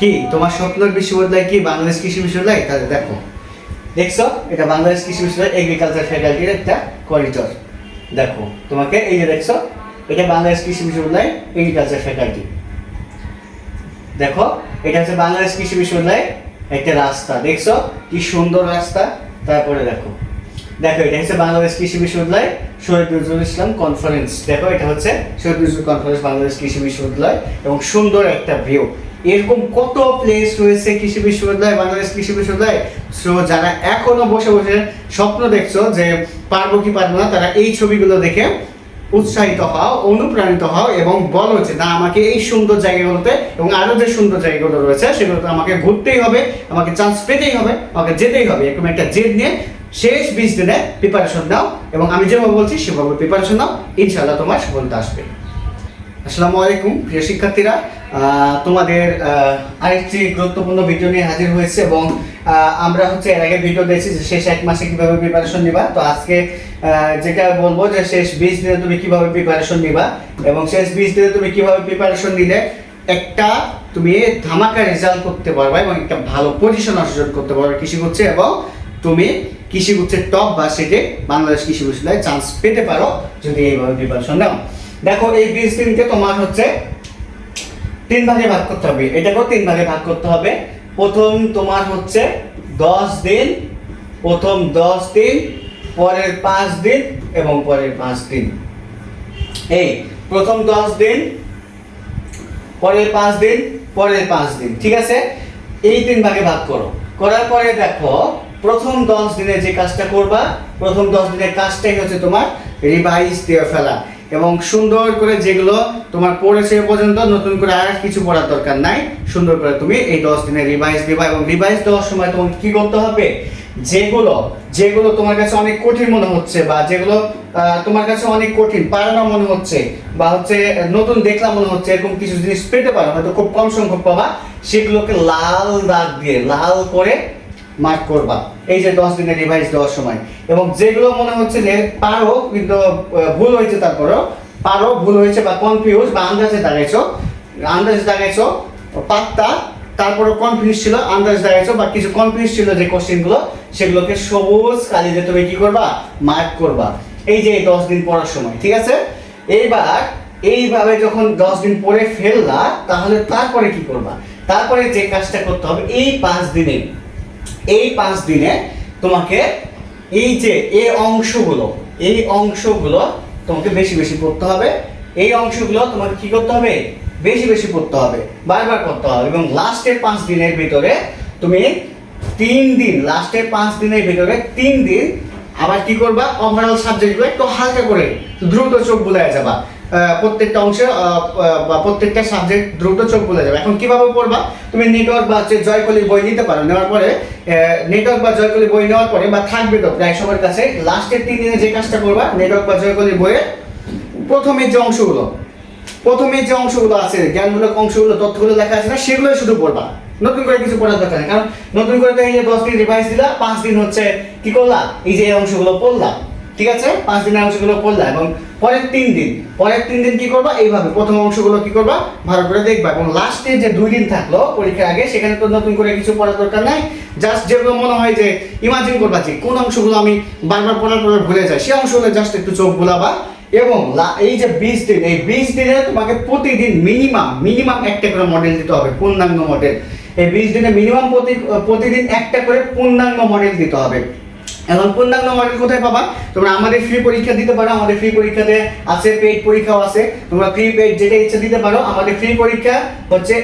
কি তোমার স্বপ্নের বিশ্ববিদ্যালয় কি বাংলাদেশ কৃষি বিশ্ববিদ্যালয়? তাহলে দেখো, দেখছো এটা বাংলাদেশ কৃষি বিশ্ববিদ্যালয় এগ্রিকালচার ফ্যাকাল্টির একটা করিডোর। দেখো তোমাকে এই যে দেখছো, এটা বাংলাদেশ কৃষি বিশ্ববিদ্যালয় এগ্রিকালচার ফ্যাকাল্টি। দেখো এটা হচ্ছে বাংলাদেশ কৃষি বিশ্ববিদ্যালয় একটা রাস্তা, দেখছো কি সুন্দর রাস্তা। তারপরে দেখো দেখো এটা হচ্ছে বাংলাদেশ কৃষি বিশ্ববিদ্যালয় শহীদ নজরুল ইসলাম কনফারেন্স। দেখো এটা হচ্ছে শহীদ নজরুল কনফারেন্স বাংলাদেশ কৃষি বিশ্ববিদ্যালয় এবং সুন্দর একটা ভিউ। এরকম কত প্লেস রয়েছে কৃষি বিশ্ববিদ্যালয়, বাংলাদেশ কৃষি বিশ্ববিদ্যালয়। সো যারা এখনো বসে বসে স্বপ্ন দেখছো যে পারবো কি পারবো না, তারা এই ছবিগুলো দেখে উৎসাহিত হও, অনুপ্রাণিত হও এবং বলো যে না, আমাকে এই সুন্দর জায়গাগুলোতে এবং আরো যে সুন্দর জায়গাগুলো রয়েছে সেগুলোতে আমাকে ঘুরতেই হবে, আমাকে চান্স পেতেই হবে, আমাকে যেতেই হবে। এরকম একটা জেদ নিয়ে শেষ 20 দিনে প্রিপারেশন নাও এবং আমি যেভাবে বলছি সেভাবে প্রিপারেশন নাও, ইনশাআল্লাহ তোমার সফলতা আসবে। আসসালামু আলাইকুম প্রিয় শিক্ষার্থীরা, তোমাদের আরেকটি গুরুত্বপূর্ণ ভিডিও নিয়ে হাজির হয়েছে এবং আমরা হচ্ছে এর আগে ভিডিও দিয়েছি যে শেষ 1 মাসে কিভাবে প্রিপারেশন নিবা। তো আজকে যেটা বলবো যে শেষ 20 দিনে তুমি কিভাবে প্রিপারেশন নিবা এবং শেষ 20 দিনে তুমি কিভাবে প্রিপারেশন নিলে একটা তুমি ধামাকা রেজাল্ট করতে পারবে এবং একটা ভালো পজিশন অর্জন করতে পারবে কৃষি গুচ্ছে, এবং তুমি কৃষি গুচ্ছের টপ বা সেটে বাংলাদেশ কৃষি বিশ্ববিদ্যালয়ে চান্স পেতে পারো যদি এইভাবে প্রিপারেশন নাও। দেখো এই 20 দিনকে তোমার হচ্ছে 3 ভাগে ভাগ করতে হবে। এটাকেও 3 ভাগে ভাগ করতে হবে। প্রথম তোমার হচ্ছে 10 দিন, প্রথম 10 দিন, পরের 5 দিন এবং পরের 5 দিন। এই প্রথম 10 দিন, পরের 5 দিন, পরের 5 দিন, ঠিক আছে? এই 3 ভাগে ভাগ করো। করার পরে দেখো প্রথম 10 দিনে যে কাজটা করবা, প্রথম 10 দিনের কাজটাই হচ্ছে তোমার রিভাইজ দিয়ে ফেলা এবং সুন্দর করে যেগুলো তোমার পড়েছে পর্যন্ত নতুন করে আর কিছু পড়ার দরকার নাই, সুন্দর করে তুমি এই 10 দিনে রিভাইজ দিবা। এবং রিভাইজ দেওয়ার সময় তোমাকে কি করতে হবে, যেগুলো যেগুলো তোমার কাছে অনেক কঠিন মনে হচ্ছে বা যেগুলো তোমার কাছে অনেক কঠিন পারানো মনে হচ্ছে বা হচ্ছে নতুন দেখলাম মনে হচ্ছে, এরকম কিছু জিনিস পেতে পারো, হয়তো খুব কম সংখ্যক পাবা, সেগুলোকে লাল দাগ দিয়ে লাল করে মার্ক করবা এই যে 10 দিনের রিভাইজ দেওয়ার সময়। এবং যেগুলো মনে হচ্ছে যে পারো কিন্তু ভুল হয়েছে, তারপরেও পারো, ভুল হয়েছে বা কনফিউজ বা আন্দাজে দাঁড়াইছো পাত্তা, তারপরে কনফিউজ ছিল, আন্দাজ দাঁড়াইছো বা কিছু কনফিউজ ছিল যে কোশ্চেনগুলো, সেগুলোকে সবুজ কালি দিয়ে তুমি কি করবা, মার্ক করবা এই যে 10 দিন পড়ার সময়, ঠিক আছে? এইবার এইভাবে যখন 10 দিন পরে ফেললা, তাহলে তারপরে কি করবা, তারপরে যে কাজটা করতে হবে এই 5 দিনে তোমাকে এই যে এই অংশগুলো তোমাকে বেশি বেশি পড়তে হবে। এই অংশগুলো তোমাকে কি করতে হবে, বেশি বেশি পড়তে হবে, বারবার করতে হবে। এবং লাস্টের 5 দিনের ভিতরে তুমি 3 দিন, লাস্টের 5 দিনের ভিতরে 3 দিন আবার কি করবা, ওভারঅল সাবজেক্টগুলো একটু হালকা করে দ্রুত চোখ বুলায় যাবা, প্রত্যেকটা অংশে বা প্রত্যেকটা সাবজেক্ট দ্রুত চোখ বুলে যাবে। এখন কিভাবে পড়বা, তুমি নেটওয়ার্ক বা জয়কলি বই নিতে পারো, নেওয়ার পরে নেটওয়ার্ক বা জয়কলি বই নেওয়ার পরে বা থাকবে তো প্রায় সবার কাছে, লাস্টের 3 দিনে যে কাজটা করবা, নেটওয়ার্ক বা জয়কলি বইয়ের প্রথমে যে অংশগুলো আছে, জ্ঞানমূলক অংশগুলো, তথ্যগুলো লেখা আছে না, সেগুলো শুধু পড়বা, নতুন করে কিছু পড়ার দরকার নেই। কারণ নতুন করে তো এই যে 10 দিন রিভাইজ দিলা, 5 দিন হচ্ছে কি করলা, এই যে এই অংশগুলো পড়লা, ঠিক আছে? 5 দিনের অংশগুলো পড়লা এবং পরের 3 দিন কি করবা, এইভাবে প্রথম অংশগুলো কি করবা, ভালো করে দেখবা। এবং লাস্টে যে 2 দিন থাকলো পরীক্ষার আগে, সেখানে তো নতুন করে কিছু পড়ার দরকার নাই, জাস্ট যেগুলো মনে হয় যে ইমাজিন করবা যে কোন অংশগুলো আমি বারবার পড়ার পরে ভুলে যাই, সেই অংশগুলো জাস্ট একটু চোখ বুলাবা। এবং এই যে 20 দিন, এই 20 দিনে তোমাকে প্রতিদিন মিনিমাম একটা করে মডেল দিতে হবে, পূর্ণাঙ্গ মডেল। এই 20 দিনে মিনিমাম প্রতিদিন একটা করে পূর্ণাঙ্গ মডেল দিতে হবে। এখন পূর্ণাঙ্গ মডেল কোথায় পাবা, তোমরা আমাদের ফ্রি পরীক্ষা দিতে পারো, আমাদের ফ্রি পরীক্ষাতে আছে, পেইড পরীক্ষাও আছে, তোমরা ফ্রি পেইড যেটা ইচ্ছা দিতে পারো। আমাদের ফ্রি পরীক্ষা হচ্ছে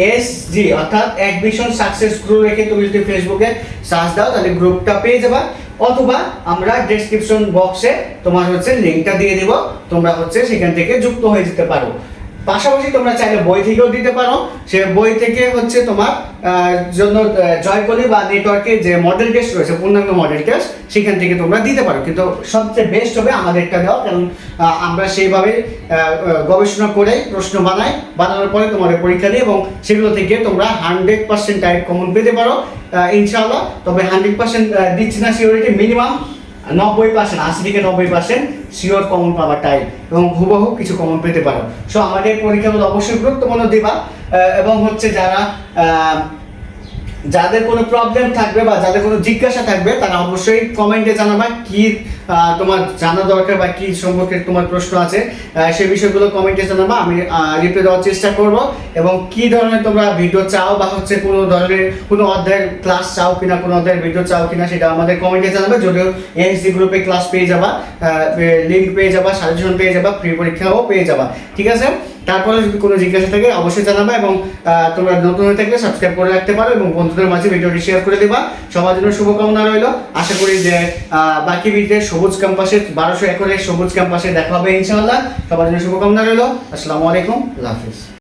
ASG অর্থাৎ অ্যাডমিশন সাকসেস গ্রুপ রেখে তুমি যদি ফেসবুকে সার্চ দাও তাহলে গ্রুপটা পেয়ে যাবা, অথবা আমরা ডেসক্রিপশন বক্সে তোমার হচ্ছে লিংকটা দিয়ে দিব, তোমরা হচ্ছে সেখান থেকে যুক্ত হয়ে যেতে পারো। পাশাপাশি তোমরা চাইলে বই থেকেও দিতে পারো, সে বই থেকে হচ্ছে তোমার জন্য জয়কলি বা নেটওয়ার্কে যে মডেল টেস্ট রয়েছে, পূর্ণাঙ্গ মডেল টেস্ট, সেখান থেকে তোমরা দিতে পারো। কিন্তু সবচেয়ে বেস্ট হবে আমাদেরটা দেওয়া, কারণ আমরা সেইভাবে গবেষণা করে প্রশ্ন বানানোর পরে তোমাদের পরীক্ষা দিই এবং সেগুলো থেকে তোমরা 100% টাইপ কমন পেতে পারো ইনশাআল্লাহ। তবে 100% দিচ্ছি না সিওরিটি, মিনিমাম 90%, 80 থেকে 90% শিওর কমন পাওয়া টাইপ এবং হুবহু কিছু কমন পেতে পারো। সো আমাদের পরীক্ষাগুলো অবশ্যই গুরুত্বপূর্ণ দিবা এবং হচ্ছে যারা যাদের কোনো প্রবলেম থাকবে বা যাদের কোনো জিজ্ঞাসা থাকবে তারা অবশ্যই কমেন্টে জানাবা কি তোমার জানা দরকার বা কি সম্পর্কে তোমার প্রশ্ন আছে, সেই বিষয়গুলো কমেন্টে জানাবা, আমি রিপ্লাই দেওয়ার চেষ্টা করব। এবং কি ধরনের তোমরা ভিডিও চাও বা হচ্ছে কোনো ধরনের কোনো অধ্যায়ের ক্লাস চাও কিনা, কোনো অধ্যায়ের ভিডিও চাও কিনা সেটা আমাদের কমেন্টে জানাবে। যদিও এএসডি গ্রুপে ক্লাস পেয়ে যাবা, লিঙ্ক পেয়ে যাবা, সাজেশন পেয়ে যাবা, ফ্রি পরীক্ষাও পেয়ে যাবা, ঠিক আছে। তারপরে যদি কোনো জিজ্ঞাসা থাকে অবশ্যই জানাবা, এবং তোমরা নতুন হয়ে থাকলে সাবস্ক্রাইব করে রাখতে পারো এবং বন্ধুদের মাঝে ভিডিওটি শেয়ার করে দেবা। সবার জন্য শুভকামনা রইল। আশা করি যে বাকি ভিডিও সবুজ ক্যাম্পাসে 1200 একরের সবুজ ক্যাম্পাসে দেখা হবে ইনশাআল্লাহ। সবার জন্য শুভকামনা রইল। আসসালামু আলাইকুম, আল্লাহ হাফিজ।